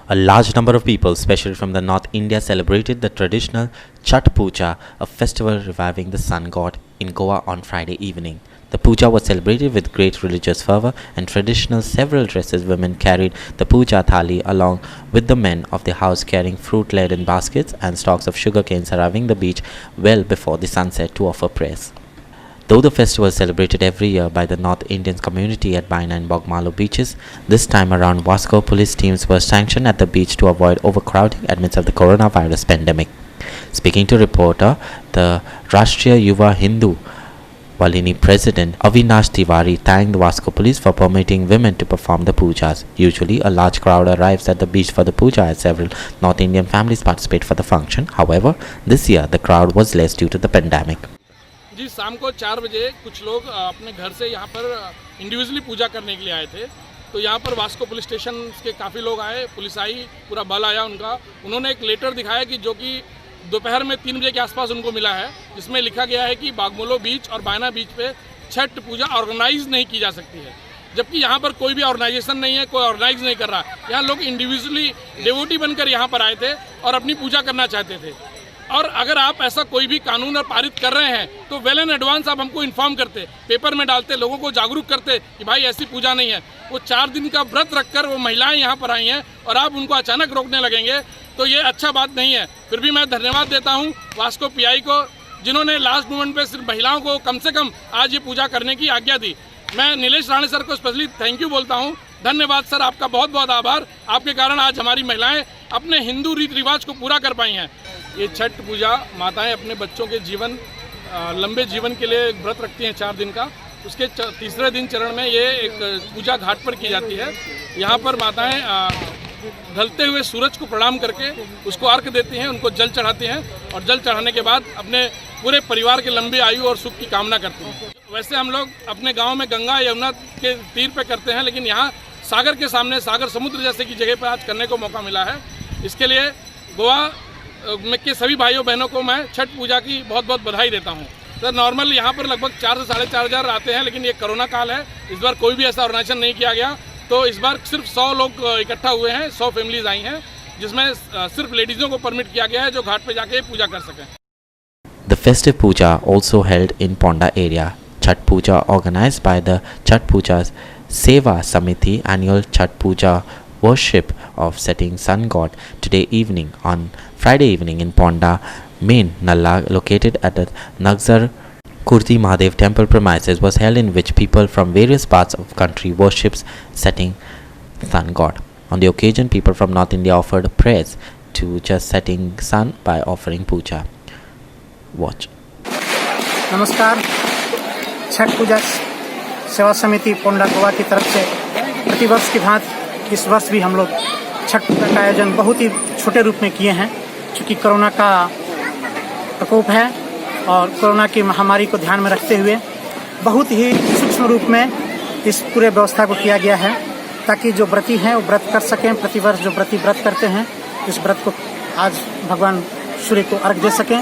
A large number of people, especially from the North India, celebrated the traditional Chhat Puja, a festival reviving the sun god, in Goa on Friday evening. The puja was celebrated with great religious fervor and traditional several dresses. Women carried the puja thali along with the men of the house carrying fruit laden baskets and stalks of sugar canes arriving the beach well before the sunset to offer prayers. Though the festival is celebrated every year by the North Indian community at Baina and Bogmalo beaches, this time around Vasco police teams were sanctioned at the beach to avoid overcrowding amidst of the coronavirus pandemic. Speaking to reporter, the Rashtriya Yuva Hindu Valini President Avinash Tiwari thanked the Vasco police for permitting women to perform the pujas. Usually, a large crowd arrives at the beach for the puja as several North Indian families participate for the function. However, this year the crowd was less due to the pandemic. जी शाम को 4 बजे कुछ लोग अपने घर से यहाँ पर individually पूजा करने के लिए आए थे। तो यहाँ पर वास्को पुलिस स्टेशन के काफ़ी लोग आए, पुलिस आई, पूरा बल आया उनका। उन्होंने एक लेटर दिखाया कि जो कि दोपहर में 3 बजे के आसपास उनको मिला है, जिसमें लिखा गया है कि बागमोलो बीच और बायना बीच पे छठ पूजा ऑर्गेनाइज नहीं की जा सकती है। जबकि यहाँ पर कोई भी ऑर्गेनाइजेशन नहीं है, कोई ऑर्गेनाइज नहीं कर रहा। यहाँ लोग इंडिविजुअली डेवोटी बनकर यहाँ पर आए थे और अपनी पूजा करना चाहते थे। और अगर आप ऐसा कोई भी कानून और पारित कर रहे हैं तो वेल इन एडवांस आप हमको इन्फॉर्म करते, पेपर में डालते, लोगों को जागरूक करते कि भाई ऐसी पूजा नहीं है। वो 4 दिन का व्रत रखकर वो महिलाएं यहाँ पर आई हैं और आप उनको अचानक रोकने लगेंगे तो ये अच्छा बात नहीं है। फिर भी मैं धन्यवाद देता हूँ वास्को पीआई को, जिन्होंने लास्ट मोमेंट पे सिर्फ महिलाओं को कम से कम आज ये पूजा करने की आज्ञा दी। मैं नीलेश राणे सर को स्पेशली थैंक यू बोलता हूँ। धन्यवाद सर, आपका बहुत बहुत आभार। आपके कारण आज हमारी महिलाएं अपने हिंदू रीति रिवाज को पूरा कर पाई हैं। ये छठ पूजा माताएं अपने बच्चों के लंबे जीवन के लिए व्रत रखती हैं 4 दिन का। उसके तीसरे दिन चरण में ये एक पूजा घाट पर की जाती है। यहाँ पर माताएं ढलते हुए सूरज को प्रणाम करके उसको अर्घ देती हैं, उनको जल चढ़ाती हैं और जल चढ़ाने के बाद अपने पूरे परिवार के लंबी आयु और सुख की कामना करती हैं। वैसे हम लोग अपने गाँव में गंगा यमुना के तीर पे करते हैं, लेकिन यहाँ सागर के सामने सागर समुद्र जैसे की जगह पर आज करने को मौका मिला है। इसके लिए गोवा के सभी भाइयों बहनों को मैं छठ पूजा की बहुत बहुत बधाई देता हूँ। सर नॉर्मल यहाँ पर लगभग 4 से 4.5 हज़ार आते हैं, लेकिन ये कोरोना काल है, इस बार कोई भी ऐसा ऑर्गेनाइजेशन नहीं किया गया। तो इस बार सिर्फ 100 लोग इकट्ठा हुए हैं, 100 फैमिलीज आई हैं, जिसमें सिर्फ लेडीज़ों को परमिट किया गया है जो घाट पे जाके पूजा कर सकें। The festive puja also held in Ponda area. Chhat Puja organized by the Chhat Puja's Seva Samiti annual Chhat Puja worship of setting sun god today evening on Friday evening in Ponda, main Nalla, located at the Nagzar Kurti Mahadev temple premises, was held in which people from various parts of country worships setting sun god. On the occasion, people from North India offered prayers to just setting sun by offering puja. Watch. नमस्कार। छठ पूजा सेवा समिति पोंडा गोवा की तरफ से प्रतिवर्ष की भांति इस वर्ष भी हम लोग छठ पूजा का आयोजन बहुत ही छोटे रूप में किए हैं, क्योंकि कोरोना का प्रकोप है और कोरोना की महामारी को ध्यान में रखते हुए बहुत ही सूक्ष्म रूप में इस पूरे व्यवस्था को किया गया है, ताकि जो व्रती हैं वो व्रत कर सकें। प्रतिवर्ष जो व्रती व्रत करते हैं इस व्रत को आज भगवान सूर्य को अर्घ दे सकें।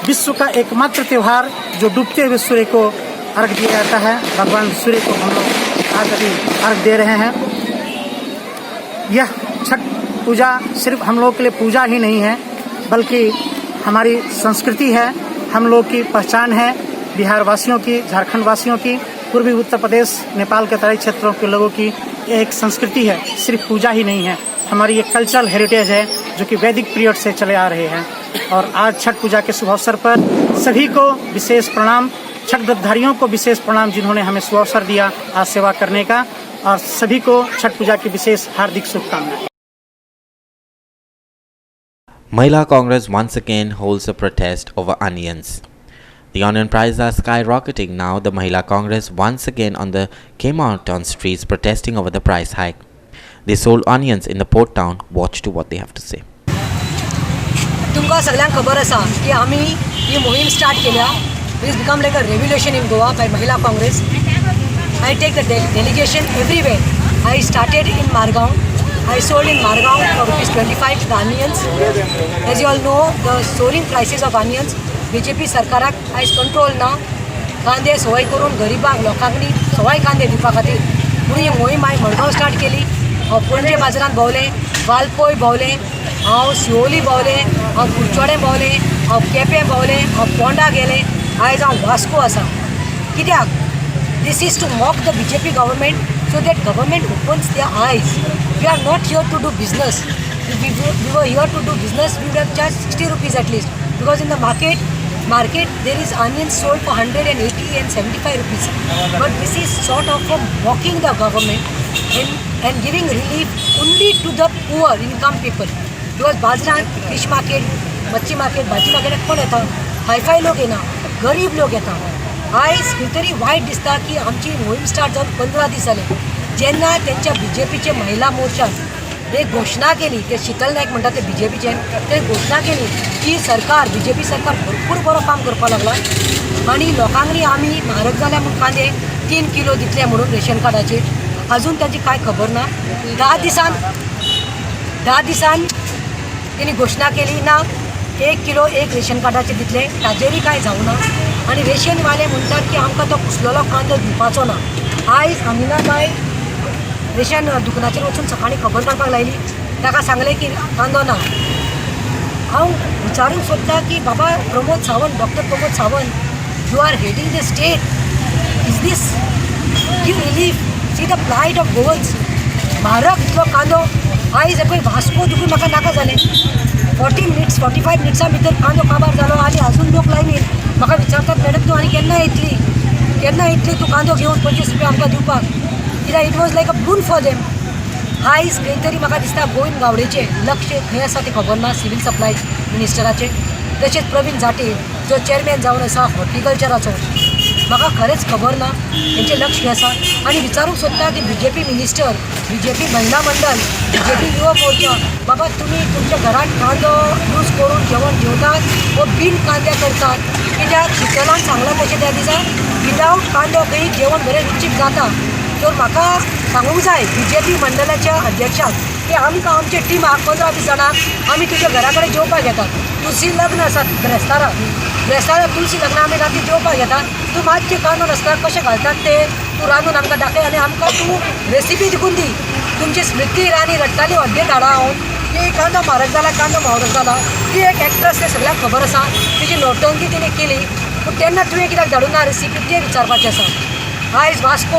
विश्व का एकमात्र त्यौहार जो डूबते हुए सूर्य को अर्घ दिया जाता है, भगवान सूर्य को हम लोग आज अभी अर्घ दे रहे हैं। यह छठ पूजा सिर्फ हम लोग के लिए पूजा ही नहीं है, बल्कि हमारी संस्कृति है, हम लोग की पहचान है, बिहार वासियों की, झारखंड वासियों की, पूर्वी उत्तर प्रदेश, नेपाल के तराई क्षेत्रों के लोगों की एक संस्कृति है। सिर्फ पूजा ही नहीं है, हमारी एक कल्चरल हेरिटेज है जो कि वैदिक पीरियड से चले आ रहे हैं। और आज छठ पूजा के शुभ अवसर पर सभी को विशेष प्रणाम, छठ व्रतधारियों को विशेष प्रणाम जिन्होंने हमें शुभ अवसर दिया आज सेवा करने का, और सभी को छठ पूजा की विशेष हार्दिक शुभकामनाएं। Mahila Congress once again holds a protest over onions. The onion prices are skyrocketing now. The Mahila Congress once again came out on streets protesting over the price hike. They sold onions in the port town. Watch to what they have to say. तुमका सगळ्यांक खबर आसा की आम्ही ही मोहीम start केल्या. It has become like a revolution in Goa by Mahila Congress. I take the delegation everywhere. I started in Margaon. I sold in Margaon for ₹25 the onions. As you all know, the soaring prices of onions, BJP सरकाराक आयज control ना. कांदे सवाय करून गरीबांक लोकांनी सवाय कांदे दिवपा खातीर म्हणून ही मोहीम हांवें मडगांव स्टार्ट केली. पणजे बाजारांत भोंवलें, वालपोय भोवलें, हांव सिओली भोवलें, हांव कुडचोडें भोवलें, हांव केपें भोवलें, हांव पोंडा गेलें, आयज हांव वास्को आसा. कित्याक? This is to mock the BJP government so that government opens their eyes. We are not here to do business. If we were here to do business, we would have charged 60 rupees at least. Because in the market there is onions sold for 180 and 75 rupees. But this is sort of mocking the government and giving relief only to the poor income people. Because बाजारात fish market, मच्छी market, भाजी market कोण येता? Hi fi लोक येना, गरीब लोक येता. आयज खंय तरी वायट दिसता की आमची मोहीम स्टार्ट जावन 15 दीस जाले. जेन्ना त्यांच्या बीजेपीचे महिला मोर्चान एक घोशणा केली, ते शीतल नायक म्हणटा ते बीजेपीचे, ते घोशणा केली की सरकार बीजेपी सरकार भरपूर बरो काम करपाक लागला आणि लोकांनी आमी म्हारग जाल्या म्हणून कांदे 3 किलो दितले म्हणून रेशन कार्डाचेर. अजून त्याची काय खबर ना. 10 दिसान त्यांनी घोशणा केली ना 1 किलो 1 रेशन कार्डाचे दितले, ताजेरय काय जावं ना. आणि रेशनवाले म्हणतात की आमकां तो कुसलेलो कांदो दिवपाचो ना. आयज अमिनाबाई रेशन दुकानाचेर वचून सकाळी खबर काडपाक लायली, ताका सांगलें की कांदो ना. हांव विचारूंक सोदतां की बाबा Pramod Sawant, doctor Pramod Sawant, you are heading the state, is this give relief? See the plight of Goans. म्हारग इतलो कांदो आयज पळय वास्को दुखून म्हाका नाका जालें. 45 मिनिट्सां भितर कांदो काबार जालो आणि अजून लोक लायनीर म्हाका विचारतात, मॅडम तूं आनी केन्ना येतली तूं कांदो घेवन 25 रुपया आमकां दिवपाक? कित्याक it was like a boon for them. आयज खंय तरी म्हाका दिसता गोविंद गावडेचें लक्ष खंय आसा तें खबर ना, सिवील सप्लाय मिनिस्टराचें. तशेंच प्रवीण जाटे जो चेअरमॅन जावन आसा हॉर्टिकल्चराचो, म्हाका खरेंच खबर ना तेंचें लक्ष खंय आसा. आनी विचारूंक सोदता की बीजेपी मिनिस्टर, बीजेपी महिला मंडळ, बीजेपी युवा मोर्चा, बाबा तुमी तुमच्या घरांत कांदो यूज करून जेवण जेवतात वो बीन कांदे करतात? कित्याक शितलान सांगलां तशें त्या दिसा विदावट कांदो खंय जेवण बरें रुचीक जाता. तर म्हाका सांगूंक जाय बीजेपी मंडळाच्या अध्यक्षाक की आमकां आमच्या टिमाक 15-20 जाणांक आमी तुज्या घरा कडेन जेवपाक येतात. तुळशी लग्न आसा ब्रेस्तारा तुळशी लग्न आमी राती जेवपाक येतात. तूं मातशें कांदो नासता कशें घालतात ते तूं रांदून आमकां दाखय आनी आमकां तूं रेसिपी दिकून दी. तुमची स्मृती इराणी रडटाली अड्डेट हाडा हांव की कांदो म्हारग जाला, कांदो म्हारग जाला. ती एक एक्ट्रेस ते सगळ्यांक खबर आसा, तिची नोटंकी तिणें केली. पूण तेन्ना तुवें कित्याक धाडून ना रेसिपी तें विचारपाचें आसा. आयज वास्को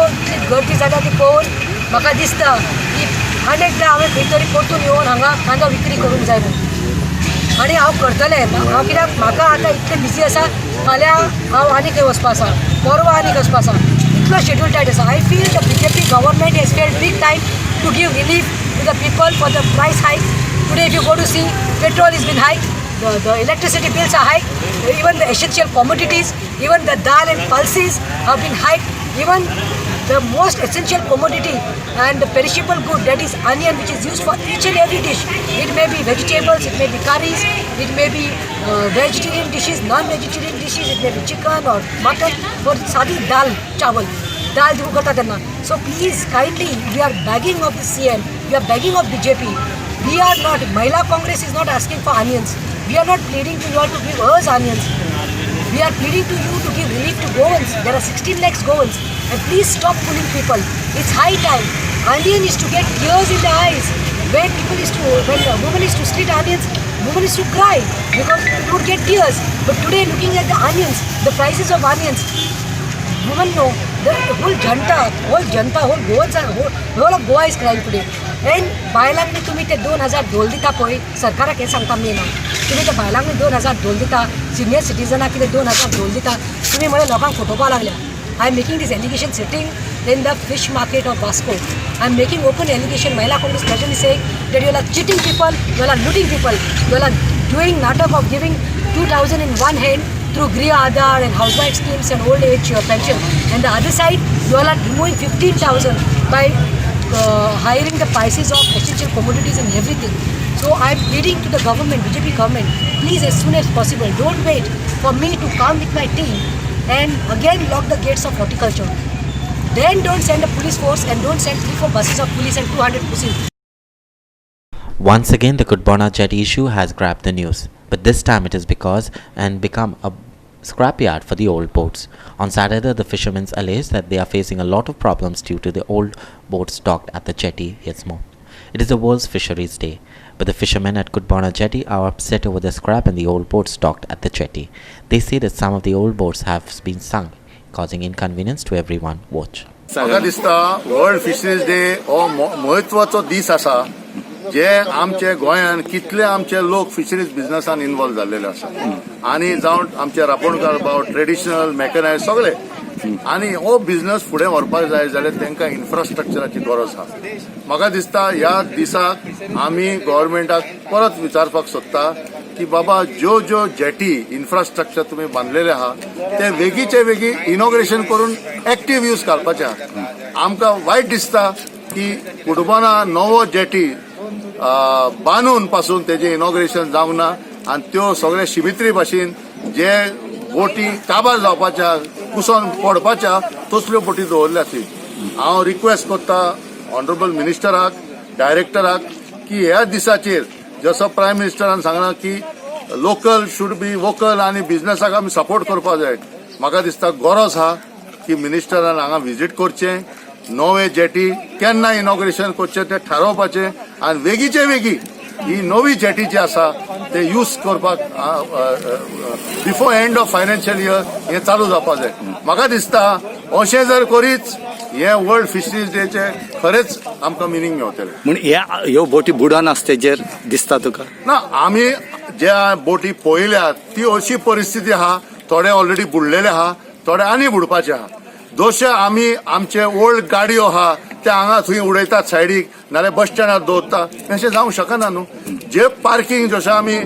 गर्दी जाता ती पळोवन म्हाका दिसता की आनीकदां हांवें खंय तरी परतून येवन हांगा कांदो विक्री करूंक जाय म्हणून. आनी हांव करतलें. हांव कित्याक म्हाका आतां इतलें बिजी आसा, फाल्यां हांव आनी खंय वचपा आसा, परवा आनीक वचपा आसा, इतलो शेड्यूल टायट आसा. I feel the BJP government has failed big time to give relief to the people for the price hike. Today if you go to see, petrol has been hiked, the electricity bills are hiked, even the essential commodities, even the dal and pulses have been hiked, even the most essential commodity and the perishable good, that is onion, which is used for each and every dish. It may be vegetables, it may be curries, it may be vegetarian dishes, non-vegetarian dishes, it may be chicken or mutton, or sadi dal, chawal. दाल दिवंक करता तेन्ना. So please kindly we are begging of the CM, we are begging of BJP. We are not, Mahila Congress is not asking for onions. We are not pleading to you all to give us onions. We are pleading to you to give relief to Goans. There are 16 lakhs Goans. And please stop fooling people. It's high time. Onion is to get tears in the eyes. When a woman is to slit onions, woman is to cry because it would get tears. But today looking at the onions, the prices of onions, women know, the whole Janta, whole Goa is crying today. And बायलांनी तुम्ही ते 2000 ढोल दिता पळय, सरकाराक हें सांगता main हांव, तुमी ते बायलांनी 2000 ढोल दिता, सिनियर सिटीजनाक कितें 2000 ढोल दिता, तुमी म्हळ्यार लोकांक फटोवपाक लागल्या. I am making this allegation sitting in the fish market of Vasco. I am making open allegation. महिला Congress president is saying that you all are cheating people, you all are looting people, you all are doing natak of giving 2000 in one hand through Griha Aadhar and housewife schemes and old age pension, and the other side you all are removing 15,000 by hiring the prices of essential commodities and everything. So I am pleading to the government, BJP government, please as soon as possible, don't wait for me to come with my team and again lock the gates of horticulture. Then don't send a police force and don't send 3-4 buses of police and 200 police. Once again, the Kudbona jetty issue has grabbed the news, but this time it has become a scrapyard for the old boats. On Saturday, the fishermen alleged that they are facing a lot of problems due to the old boats docked at the jetty. Here's more. It is the world's fisheries day, but the fishermen at Kudbana jetty are upset over the scrap in the old boats docked at the jetty. They say that some of the old boats have been sunk, causing inconvenience to everyone. Watch. म्हाका दिसता world fisheries day हो म्हत्वाचो दीस आसा जे आमचे गोंयान कितले आमचे लोक फिशरीज बिझनसान इन्वॉल्व जाल्लेले आसा आनी जावन आमचे रांपोणकार भाव ट्रेडिशनल मेकनायज सगळे आनी हो बिझनस फुडें व्हरपाक जाय जाल्यार तांकां इन्फ्रास्ट्रक्चराची गरज आसा. म्हाका दिसता ह्या दिसाक आमी गव्हर्मेंटाक परत विचारपाक सोदता की बाबा ज्यो ज्यो जेटी इन्फ्रास्ट्रक्चर तुम्ही बांधलेले आहा ते वेगीचे वेगी इनॉग्रेशन करून एक्टिव्ह यूज करपाचे आहा. आमकां वायट दिसता की कुडबाना नवो जेटी बांदून पासून तेजे इनॉग्रेशन जावंक ना आनी त्यो सगळे शिबित्री भाशेन जे बोटी काबार जावपाच्या कुसोन पडपाच्या तसल्यो बोटी दवरल्या आसली. हांव रिक्वेस्ट करता ऑनरेबल मिनिस्टराक डायरेक्टराक की ह्या दिसाचेर जसो प्रायम मिनिस्टरान सांगला की लोकल शूड बी वोकल आनी बिझनसाक आमी सपोर्ट करपाक जाय. म्हाका दिसता गरज आहा की मिनिस्टरान हांगा विजीट करचें, नवे जेटी केन्ना इनॉग्रेशन करचें तें थारोवपाचें आनी वेगीचे वेगी ही नवी जेटी जी आसा ते यूज करपाक before end of financial year हें चालू जावपाक जाय. म्हाका दिसता अशें जर करीत हे वर्ल्ड फिशरीज डेचे खरेंच आमकां मिनींग मेळटलें. म्हण ह्यो बोटी बुडोन आसता तेजेर दिसता तुका? ना, आमी ज्या बोटी पळयल्यात ती अशी परिस्थिती आहा, थोडे ऑलरेडी बुडलेले आहा, थोडे आनी बुडपाचे आहा. जशे आमी आमचे ओल्ड गाडयो आहा ते हांगा थंय उडयतात सायडीक नाल्यार बस स्टँडार दवरतात अशें जावंक शकना न्हू. जे पार्किंग जशें आमी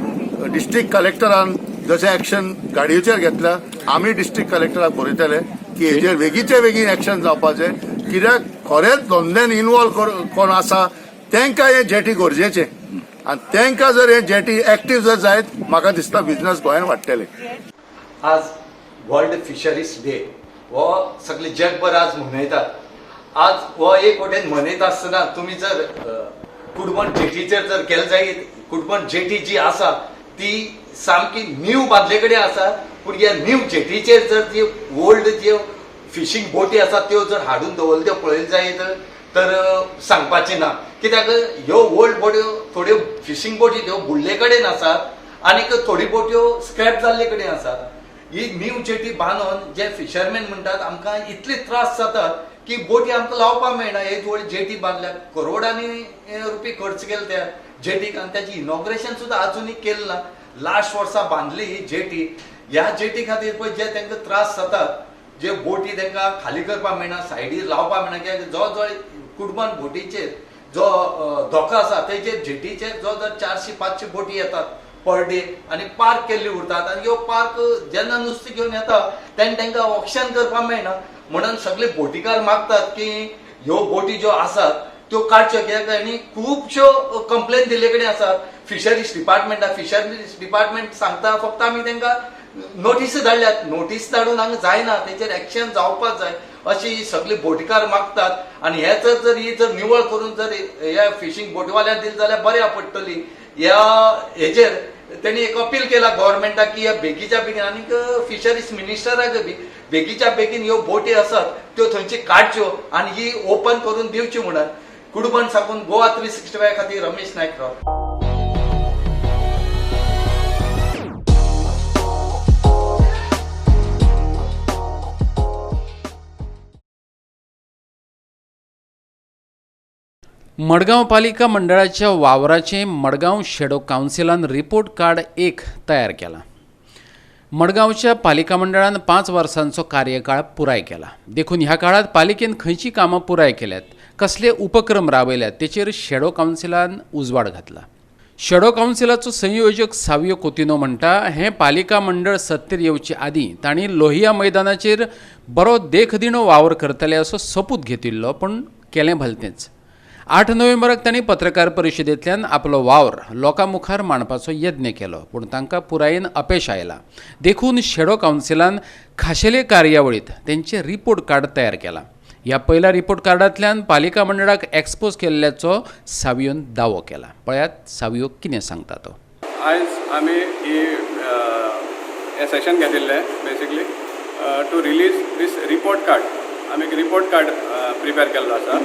डिस्ट्रिक्ट कलेक्टरान जशें एक्शन गाडयेचेर घेतल्या आमी डिस्ट्रिक्ट कलेक्टराक बरयतले की हेजेर वेगीचे बेगीन एक्शन जावपाक जाय. कित्याक खरेंच धंद्यान इन्वॉल्व कोण आसा तांकां हें जेटी गरजेचें आनी तांकां जर हें जेटी एक्टीव जर जायत म्हाका दिसता बिझनस गोंयान वाडटलें. आज वर्ल्ड फिशरीज डे हो सगळे जगभर आज मनयतात. आज हो एक वटेन मनयत आसतना तुमी जर कुडबण जेटीचेर जर गेले जायत कुडबण जेटी जी आसा ती सामकी न्यू बांदले कडेन आसा. पूण ह्या न्यू जेटीचेर जर ती ओल्ड ज्यो फिशींग बोटी आसा त्यो जर हाडून दवरल्यो त्यो पळयल्यो जायत तर सांगपाचें ना. कित्याक ह्यो ओल्ड बोट्यो थोड्यो फिशींग बोटी त्यो बुडले कडेन आसात आनीक थोडी बोट्यो स्क्रॅप जाल्ले कडेन आसात. ही न्यू जेटी बांदून जे फिशरमॅन म्हणटात आमकां इतले त्रास जातात की बोटी आमकां लावपाक मेळना. हे व्हडली जेटी बांदल्या करोडांनी रुपये खर्च केले त्या जेटीक आनी त्याची इनॉग्रेशन सुद्दां आजुनूय केलें ना. लास्ट वर्सा बांदली ही जेटी. ह्या जेटी खातीर पळय जे तांकां त्रास जातात जे बोटी तांकां खाली करपाक मेळना सायडीर लावपाक मेळना कित्याक जो जो कुडबन बोटीचेर जो धोको आसा तेजेर जेटीचेर जो 400-500 बोटी येतात पर डे आनी पार्क केल्ली उरतात आनी ह्यो पार्क जेन्ना नुस्तें घेवन येता तेन्ना तांकां ऑक्शन करपाक मेळना. म्हणून सगळे बोटीकार मागतात की ह्यो बोटी ज्यो आसात त्यो काडच्यो कित्याक आनी खुबश्यो कंप्लेन दिल्ले कडेन आसात. फिशरीज डिपार्टमेंट सांगता फक्त आमी तांकां नोटीस धाडल्यात. नोटीस धाडून हांगा जायना तेचेर एक्शन जावपाक जाय अशी सगळे बोटीकार मागतात. आनी हे जर ही जर निवळ करून जर ह्या फिशींग बोटीवाल्यांक दिली जाल्यार बऱ्या पडटली. ह्या हेजेर त्यांनी एक अपील केला गव्हर्मेंटाक की ह्या बेगीच्या बेगीन आनीक फिशरीज मिनिस्टराक बी बेगीच्या बेगीन ह्यो बोटी आसात त्यो थंयची काडच्यो आनी ही ओपन करून दिवची म्हणून. कुडबण साकून गोवा 365 खातीर रमेश नायकराव. मडगांव पालिका मंडळाच्या वावराचे मडगांव शेडो कावन्सिलान रिपोर्ट कार्ड 1 तयार केला. मडगांवच्या पालिका मंडळान 5 वर्सांचो कार्यकाळ पुराय केला. देखून ह्या काळात पालिकेन खंयची कामां पुराय केल्यात, कसले उपक्रम राबयल्यात तेचेर शेडो कावन्सिलान उजवाड घातला. शेडो कावन्सिलाचो संयोजक सावियो कोतिनो म्हणटा हें पालिका मंडळ सत्तेर येवचे आदीं तांणी लोहिया मैदानाचेर बरो देखदिणो वावर करतले असो सपूत घेतिल्लो पूण केलें भलतेंच. 8 नोव्हेंबराक तांणी पत्रकार परिशदेंतल्यान आपलो वावर लोकां मुखार मांडपाचो यत्न केलो पूण तांकां पुरायेन अपेश आयला. देखून शेडो कावन्सिलान खाशेले कार्यावळींत तेंचे रिपोर्ट कार्ड तयार केला. ह्या पयल्या रिपोर्ट कार्डांतल्यान पालिका मंडळाक एक्सपोज केल्ल्याचो सावियोन दावो केला. पळयात सावियो कितें सांगता तो. आयज आमी हे सेशन घेतिल्लें basically to release this report card. आमी एक रिपोर्ट कार्ड प्रिपेर केल्लो आसा.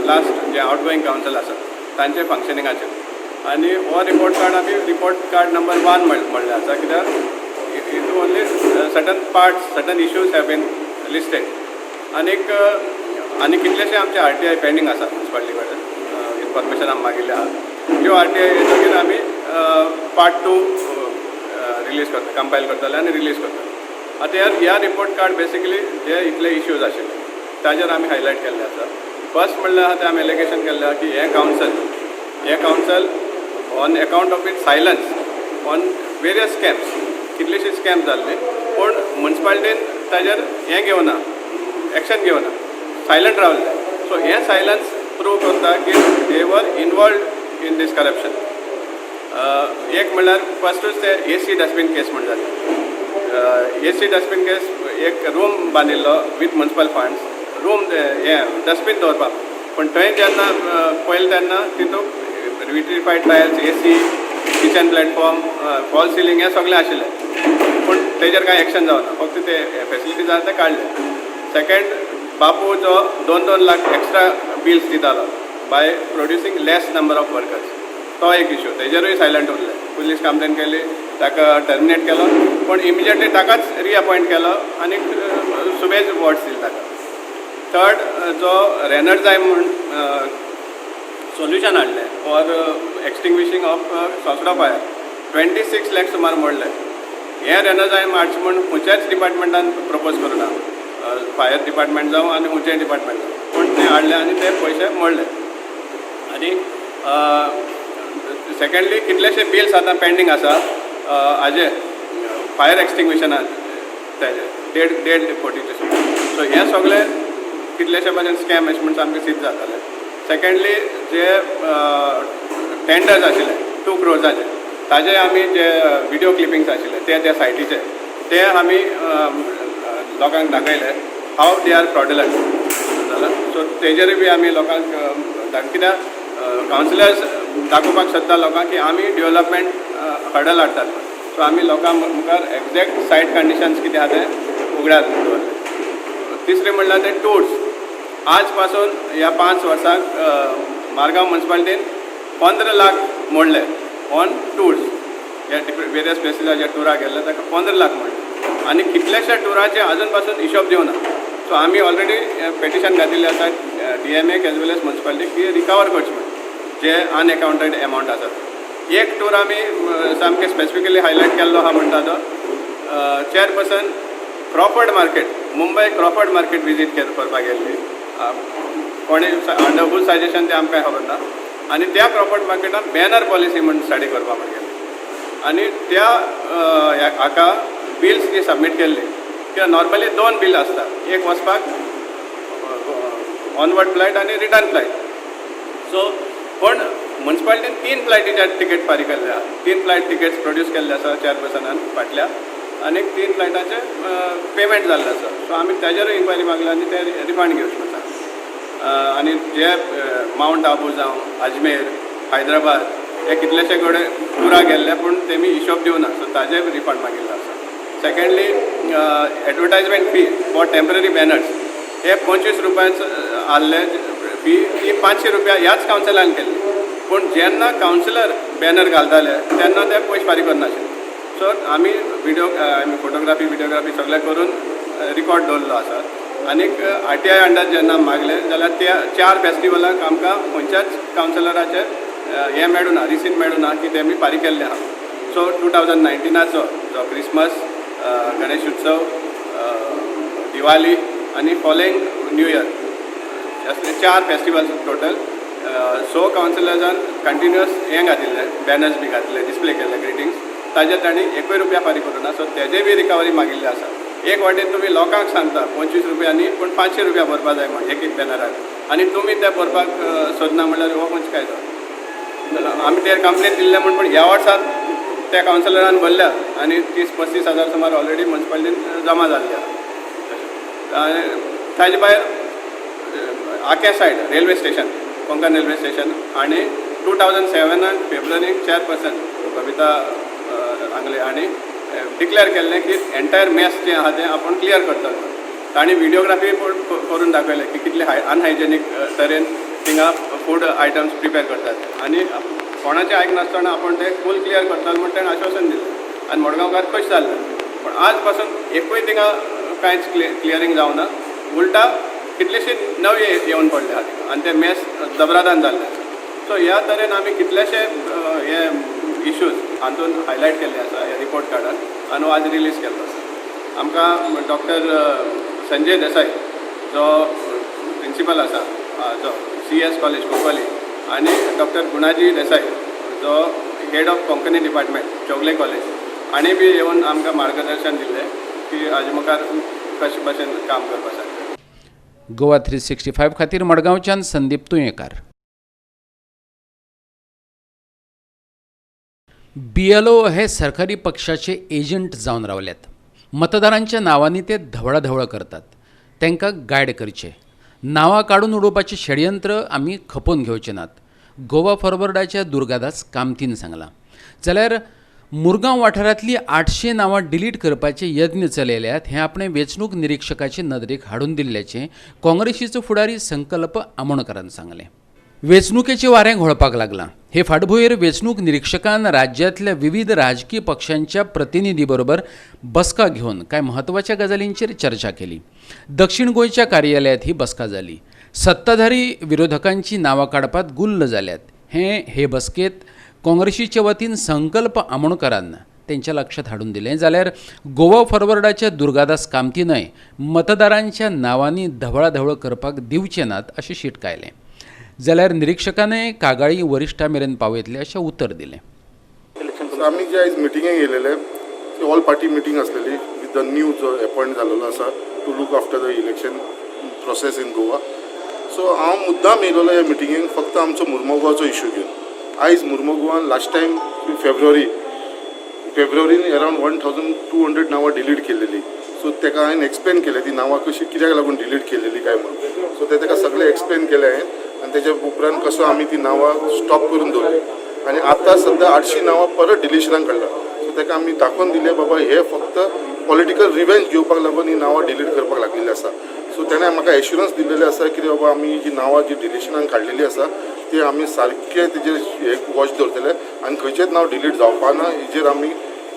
लास्ट जे आउटगोईंग कावन्सिल आसा तांचे फंक्शनिंगाचेर आनी हो रिपोर्ट कार्ड आमी रिपोर्ट कार्ड नंबर 1 म्हणलें आसा कित्याक हितून only certain parts certain issues have been listed आनी कितलेशे आमचे RTI पेंडींग आसा म्युन्सिपालिटी कडेन इन्फॉर्मेशन आमी मागिल्लें आहा त्यो RTI येतकीर आमी पार्ट 2 रिलीज करता कंपायल करतले आनी रिलीज करतले आतां ह्या रिपोर्ट कार्ड बेसिकली जे इतले इश्यूज आशिल्ले ताजेर आमी हायलायट केल्ले आसा फर्स्ट म्हणल्यार आतां आमी एलिगेशन केल्लें आहा की हे council on account of its silence on various scams कितलेशे स्कॅम जाल्ले पूण म्युन्सिपालिटीन ताजेर हें घेवना एक्शन घेवना सायलंट रावले सो हें सायलन्स प्रूव करता की दे वर इनवॉल्ड इन दीस करप्शन एक म्हणल्यार फस्टूच ते AC डस्टबीन केस म्हण जाता AC डस्टबीन केस एक रूम बांदिल्लो वीथ म्युन्सिपल फंड्स रूम हें डस्टबीन दवरपाक पूण थंय जेन्ना पयले तेन्ना तितूंत vitrified tiles AC kitchen platform false ceiling हें सगळें आशिल्लें पूण तेजेर कांय एक्शन जावना फक्त ते फेसिलिटीज आसा ते काडले सेकेंड बापू जो 2-2 लाख एक्स्ट्रा बिल्स दितालो by producing less number of workers तो एक इश्यू तेजेरूय सायलंट उरले पुलीस कंप्लेन केली ताका टर्मिनेट केलो पूण इमिजिएटली ताकाच रिअपॉयंट केलो आनी सुबेज वॉर्ड्स दिले ताका थर्ड जो रेनर्जायम म्हूण सोल्युशन हाडलें फॉर एक्सटिंग्विशींग ऑफ सोंसडो फायर 26 लाख सुमार मोडले हें रेनर्जायम हाडचें म्हूण खंयच्याच डिपार्टमेंटान प्रपोज करूना फायर डिपार्टमेंट जावं आनी खंयचेंय डिपार्टमेंट जावं पूण तें हाडलें आनी ते पयशे मोडले आनी सेकेंडली कितलेशे बिल्स आतां पेंडींग आसा हाजे फायर एक्सटिंग्विशनान तेजे 1.5 कोटीचे सो हें सगळें कितलेशे भाशेन स्कॅम अशें म्हण सामकें सिद्ध जातालें सेकेंडली जे टेंडर्स आशिल्ले 2 crores ताजे आमी जे विडियो क्लिपिंग्स आशिल्ले ते त्या सायटीचे ते आमी लोकांक दाखयले हाव दे आर फ्रॉडुलंट जाल्यार सो तेजेरूय बी आमी लोकांक कित्याक कावन्सिलर्स दाखोवपाक सोदता लोकांक की आमी डेव्हलपमेंट हर्डल हाडटात सो आमी लोकां मुखार एक्झॅक्ट सायट कंडिशन्स कितें आहा ते उगड्यार दवरले तिसरें म्हणल्यार ते टूर्स आज पासून ह्या 5 वर्सांक मारगांव म्युन्सिपालिटीन 15 लाख मोडले ऑन टूर्स ह्या वेरियस प्लेसीसाच्या टुराक गेल्ले ताका 15 लाख मोडले आनी कितलेशे टुराचे अजून पासून हिशोब दिवना सो आमी ऑलरेडी पेटिशन घातिल्लें आसा DMAक एज वेल एज म्युन्सिपालिटी की रिकवर करचे म्हणून जे अनएकाउंटेड एमावंट आसात एक टूर आमी सामकें स्पेसिफिकली हायलायट केल्लो आहा म्हणटा तो chairperson Crawford market Mumbai Crawford market visit करपाक गेल्ली कोणे अंडर हूज सजेशन ते आमकां खबर ना आनी त्या क्रॉफर्ड मार्केटान बॅनर पॉलिसी म्हणून स्टडी करपाक म्हण गेली आनी त्या हाका बिल्स जी सबमीट केल्ली कित्याक नॉर्मली 2 बील आसता एक वचपाक ऑनवर्ड फ्लायट आनी रिटर्न फ्लायट सो पण म्युन्सिपालिटीन 3 फ्लायटीचे तिकेट फारीक केल्ले आहा 3 फ्लायट तिकेट्स प्रोड्यूस केल्ले आसा चेअरपर्सनान फाटल्या आनी 3 फ्लायटाचे पेमेंट जाल्ले आसा सो आमी तेजेरूय इन्क्वायरी मागली आनी ते रिफंड घेवचे म्हणटा आनी जे माउंट आबू जावं अजमेर हैदराबाद हे कितलेशे कडेन टुराक गेल्ले पूण तेमी हिशोब दिवना सो ताजे रिफंड मागिल्लो आसा secondly advertisement fee for temporary banners हे 25 रुपयांचे आहले फी ही 500 रुपया ह्याच कावन्सिलान केल्ली पूण जेन्ना कावन्सिलर बॅनर घालताले तेन्ना ते पयशे फारीक करनाशिल्ले सो आमी फोटोग्राफी विडियोग्राफी सगळें करून रिकॉर्ड दवरलो आसा आनीक RTI अंडर जेन्ना मागले जाल्यार त्या 4 फेस्टिवलाक आमकां खंयच्याच कावन्सिलराचे हें मेळूना रिसीट मेळूना की तेमी फारीक केल्लें आहा सो 2019चो जो क्रिसमस गणेश उत्सव दिवाळी आनी फॉलोइंग न्यू इयर असले 4 फेस्टिवल्स टोटल सो कावन्सिलर्सान कंटिन्युअस हें घातिल्लें बॅनर्स बी घातले डिस्प्ले केल्ले ग्रिटिंग्स ताजे तांणी 1 रुपया फारीक करूना सो तेजे बी रिकवरी मागिल्ली आसा एक वाटेन तुमी लोकांक सांगता 25 रुपयांनी पूण 500 रुपया भरपा जाय म्हण एक बॅनराक आनी तुमी ते भरपाक सोदना म्हणल्यार हो खंयचें काय जाता आमी ते कंप्लेन दिल्ले म्हण पूण ह्या वर्साक त्या कावन्सिलरान भरल्या आनी 30-35 हजार सुमार ऑलरेडी म्युन्सिपालिटीन जमा जाल्ले आहा ताजे भायर आख्या said railway station Konkan railway station आनी 2007 फेब्रुवारीक चेअरपर्सन कविता आंगले आनी डिक्लेअर केल्लें की एंटायर मेस जें आहा तें आपूण क्लियर करतलो तांणी विडियोग्राफी करून दाखयलें की कितले अनहायजेनीक तरेन थिंगा फूड आयटम्स प्रिपेर करतात आनी कोणाचें आयकनासतना आपण ते फूल क्लियर करतात म्हण ताणें आश्वासन दिलें आनी मडगांवकार खुश जाल्ले पण आज पासून एकूय थिंगा कांयच क्लियरिंग जावना उलटा कितलेशे नवे येवन पडले आहात आनी ते मेस जबरादान जाल्ले सो ह्या तरेन आमी कितलेशे हे इश्यूज हातून हायलायट केल्ले आसा ह्या रिपोर्ट कार्डान आनी आज रिलीज केल्लो आसा आमकां डॉक्टर संजय देसाई जो प्रिंसिपल आसा जो CS कॉलेज कुंकली आनी डॉक्टर गुणाजी देसाई जो head of Konkani department Chowgule college हांणी बी येवन आमकां मार्गदर्शन दिल्लें की हाजे मुखार कशे भशेन काम करपा सारकें. गोवा 365 खातीर मडगांवच्यान संदीप तुयेंकार. BLO हे सरकारी पक्षाचे एजंट जावन रावल्यात. मतदारांच्या नावांनी ते धवळाधवळ करतात. तांकां गायड करचे, नावां काडून उडोवपाचें षडयंत्र आमी खपोवन घेवचे नात. गोवा फॉरवर्डाच्या दुर्गादास कामतीन सांगलां. जाल्यार मुरगांव वाठारांतली 800 नावां डिलीट करपाचे यत्न चलयल्यात हें आपणे वेंचणूक निरीक्षकाचे नदरेक हाडून दिल्ल्याचें काँग्रेसीचो फुडारी संकल्प आमोणकारान सांगलें. वेंचणुकेचें वारें घोळपाक लागलां. हे फाटभुंयेर वेंचणूक निरीक्षकान राज्यांतल्या विविध राजकीय पक्षांच्या प्रतिनिधी बरोबर बसका घेवन कांय म्हत्वाच्या गजालींचेर चर्चा केली. दक्षिण गोंयच्या कार्यालयांत ही बसका जाली. सत्ताधारी विरोधकांची नांवां काडपात गुल्ल जाल्यात. हे बसकेत काँग्रेसीचे वतीन संकल्प आमोणकारान त्यांच्या लक्षात हाडून दिलें. जाल्यार गोवा फॉरवर्डाच्या दुर्गादास कामतीनय मतदारांच्या नावांनी धवळाधवळ करपाक दिवचे नात अशें शिटकायलें. जाल्यार निरीक्षकानय कागाळी वरिश्ठां मेरेन पावयतले अशें उतर दिलें. आमी जे आयज मिटिंगेक येयलेले ऑल पार्टी मिटींग आसलेली विथ द न्यू जो अपॉयंट जाल्लो आसा to look after the election process in Goa. So हांव मुद्दाम येयलोलो ह्या मिटिंगेक फक्त आमचो मुर्मुगांवचो इश्यू घेवन. आयज मुर्मुगांवान लास्ट टायम फेब्रुवारीन अरावंड 1200 नांवां डिलीट केल्लेली. सो ताका हांवें एक्सप्लेन केलें ती नांवां कशी कित्याक लागून डिलीट केल्लेली काय म्हणून. सो ताका सगळें एक्सप्लेन केलें हांवें आनी तेच्या उपरांत कसो आमी ती नांवां स्टॉप करून दवरली आनी आतां सद्या 800 नांवां परत डिलिशनाक काडला. सो ताका आमी दाखोवन दिलें बाबा हे फक्त पॉलिटिकल रिवेंज घेवपाक लागून ही नांवां डिलीट करपाक लागलेली आसा. सो ताणें म्हाका एश्युरन्स दिल्लेलें आसा की बाबा आमी जी नांवां जी डिलिशनाक काडलेली आसा ती आमी सारकें तेजेर वॉच दवरतले आनी खंयचेंच नांव डिलीट जावपा ना हेजेर आमी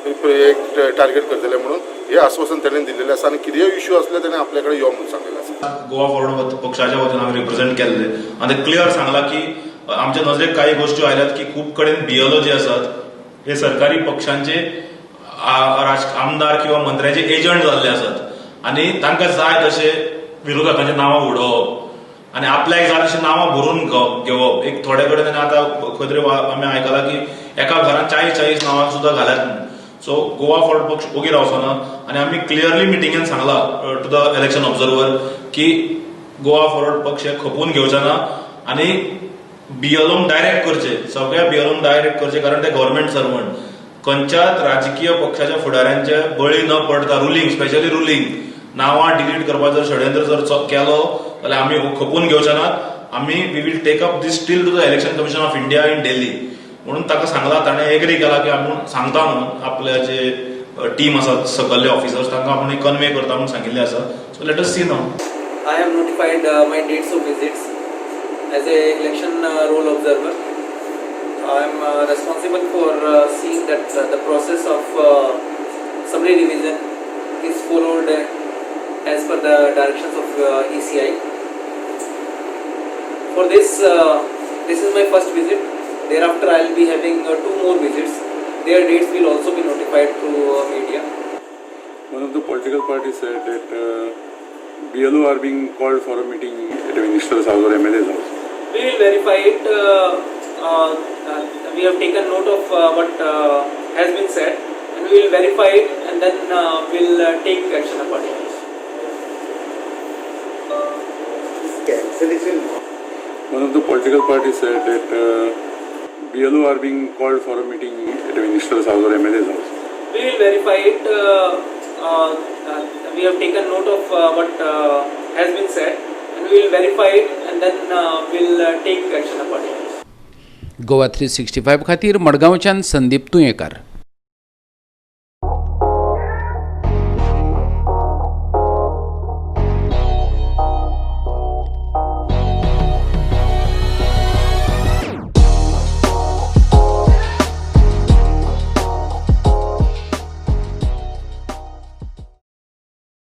एक टार्गेट करतले म्हणून हे आश्वासन ताणें दिल्लेलें आसा. आनी कितेंय इश्यू असले ताणें आपल्या कडेन यो म्हणून सांगलेलें आसा. गोवा फॉरवर्ड पक्षाच्या वतीन आमी रिप्रेझेंट केल्ले आनी क्लियर सांगला की आमच्या नजरेक काही गोष्टी आयल्यात की खूब कडेन BLO जे आसात हे सरकारी पक्षांचे आमदार किंवा मंत्र्याचे एजंट जाल्ले आसात आनी तांकां जाय तशे विरोधकांची नांवां उडोवप आनी आपल्याक जाय तशी नांवां भरून घेवप. एक थोडे कडेन आतां खंय तरी आमी आयकलां की एका घरांत 40 नांवां सुद्दां घाल्यात. सो गोवा फॉरवर्ड पक्ष ओगी रावचो ना आनी आमी क्लियरली मिटिंगेन सांगला टू द इलेक्शन ऑब्झर्वर की गोवा फॉरवर्ड पक्ष खपोवन घेवचे ना आनी BLO डायरेक्ट करचे, सगळ्या BLO डायरेक्ट करचे कारण ते गव्हर्नमेंट सर्वंट. खंयच्याच राजकीय पक्षाच्या फुडाऱ्यांचे बळी न पडता रुलींग स्पेशली रुलींग नांवां डिलीट करपाचो जर षडयंत्र जर केलो जाल्यार आमी खपोवन घेवचे नात. आमी we will take up this still to the election commission of India in Delhi म्हणून ताका सांगला. ताणें एग्री केला की आमी सांगता म्हणून आपले जे टीम आसात सकल्ले ऑफिसर्स तांकां आमी कन्वे करता म्हणून सांगिल्लें आसा. So let us see now. I have notified my dates of visits as a election role observer. I am responsible for seeing that the process of summary revision is followed as per the directions of ECI. For this is my first visit. Thereafter I will be having 2 more visits. Their dates will also be notified through media. One of the political parties said that BLO are being called for a meeting at a minister's house or MLA's house. We will verify it. We have taken note of what has been said and we will verify it and then we will take action accordingly. One of the political parties said that BLO are being called for a meeting at a minister's house or MLA's house. We will verify it. We have taken note of what has been said and we will verify it and then we will take action accordingly. Goa 365 खातीर मडगांवच्यान संदीप तुयेंकार.